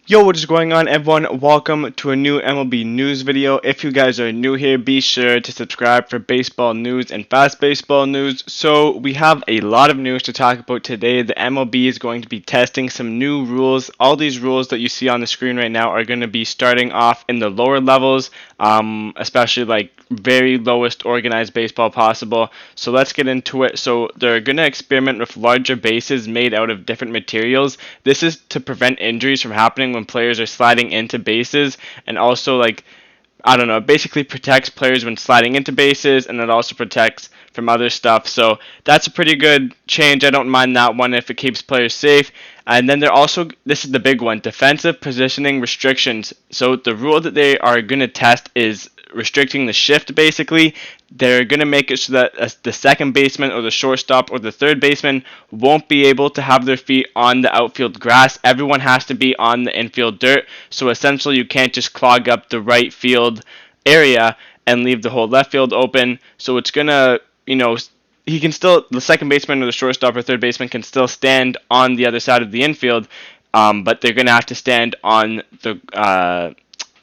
Yo, what is going on, everyone? Welcome to a new MLB news video. If you guys are new here, be sure to subscribe for baseball news and fast baseball news. So we have a lot of news to talk about today. The MLB is going to be testing some new rules. All these rules that you see on the screen right now are going to be starting off in the lower levels, especially like very lowest organized baseball possible. So let's get into it. So they're going to experiment with larger bases made out of different materials. This is to prevent injuries from happening when players are sliding into bases, and also, like, I don't know, it basically protects players when sliding into bases, and it also protects from other stuff. So that's a pretty good change. I don't mind that one if it keeps players safe. And then they're also, this is the big one, defensive positioning restrictions. So the rule that they are going to test is restricting the shift, basically. They're going to make it so that the second baseman or the shortstop or the third baseman won't be able to have their feet on the outfield grass. Everyone has to be on the infield dirt. So essentially, you can't just clog up the right field area and leave the whole left field open. So it's going to, he can still, the second baseman or the shortstop or third baseman can still stand on the other side of the infield, but they're going to have to stand on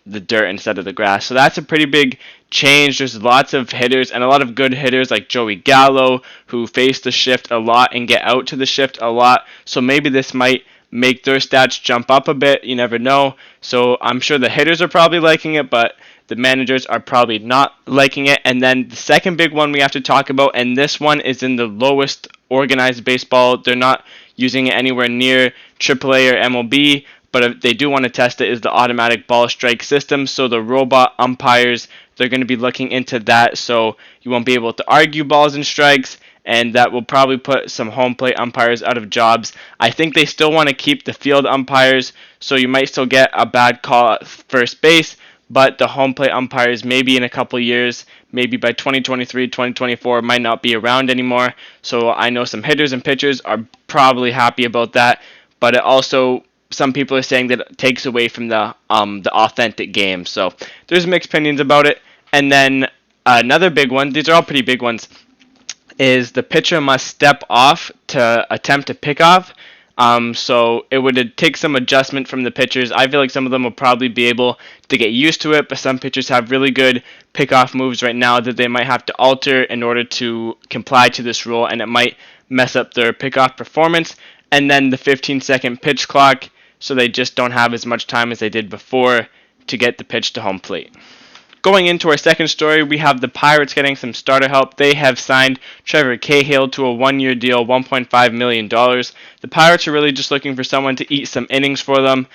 the dirt instead of the grass. So that's a pretty big change. There's lots of hitters and a lot of good hitters like Joey Gallo who face the shift a lot and get out to the shift a lot. So maybe this might make their stats jump up a bit. You never know. So I'm sure the hitters are probably liking it, but the managers are probably not liking it. And then the second big one we have to talk about, and this one is in the lowest organized baseball. They're not using it anywhere near AAA or MLB, but if they do want to test it, is the automatic ball strike system. So the robot umpires, they're going to be looking into that, so you won't be able to argue balls and strikes, and that will probably put some home plate umpires out of jobs. I think they still want to keep the field umpires, so you might still get a bad call at first base, but the home plate umpires, maybe in a couple years, maybe by 2023, 2024, might not be around anymore. So I know some hitters and pitchers are probably happy about that, but it also, some people are saying that it takes away from the authentic game. So there's mixed opinions about it. And then another big one, these are all pretty big ones, is the pitcher must step off to attempt a pickoff. So it would take some adjustment from the pitchers. I feel like some of them will probably be able to get used to it, but some pitchers have really good pickoff moves right now that they might have to alter in order to comply to this rule, and it might mess up their pickoff performance. And then the 15-second pitch clock, so they just don't have as much time as they did before to get the pitch to home plate. Going into our second story, we have the Pirates getting some starter help. They have signed Trevor Cahill to a one-year deal, $1.5 million. The Pirates are really just looking for someone to eat some innings for them.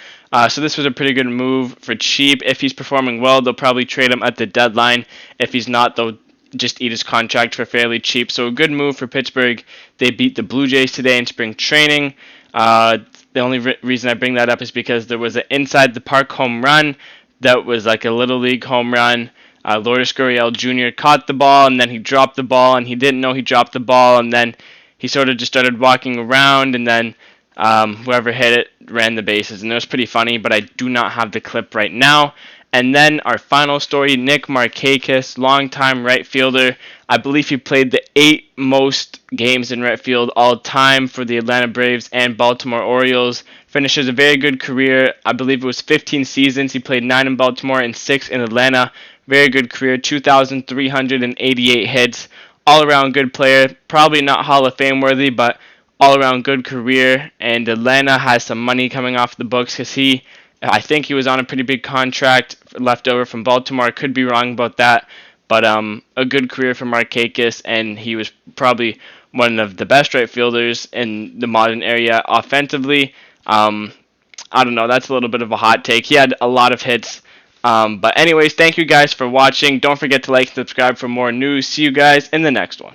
So this was a pretty good move for cheap. If he's performing well, they'll probably trade him at the deadline. If he's not, they'll just eat his contract for fairly cheap. So a good move for Pittsburgh. They beat the Blue Jays today in spring training. The only reason I bring that up is because there was an inside the park home run that was like a Little League home run. Lourdes Gurriel Jr. caught the ball, and then he dropped the ball, and he didn't know he dropped the ball, and then he sort of just started walking around, and then whoever hit it ran the bases. And it was pretty funny, but I do not have the clip right now. And then our final story, Nick Markakis, longtime right fielder. I believe he played the 8 most games in right field all time for the Atlanta Braves and Baltimore Orioles. Finishes a very good career. I believe it was 15 seasons. He played 9 in Baltimore and 6 in Atlanta. Very good career, 2,388 hits. All-around good player. Probably not Hall of Fame worthy, but all-around good career. And Atlanta has some money coming off the books because I think he was on a pretty big contract left over from Baltimore. Could be wrong about that, but a good career for Markakis, and he was probably one of the best right fielders in the modern era offensively. I don't know. That's a little bit of a hot take. He had a lot of hits. But anyways, thank you guys for watching. Don't forget to like and subscribe for more news. See you guys in the next one.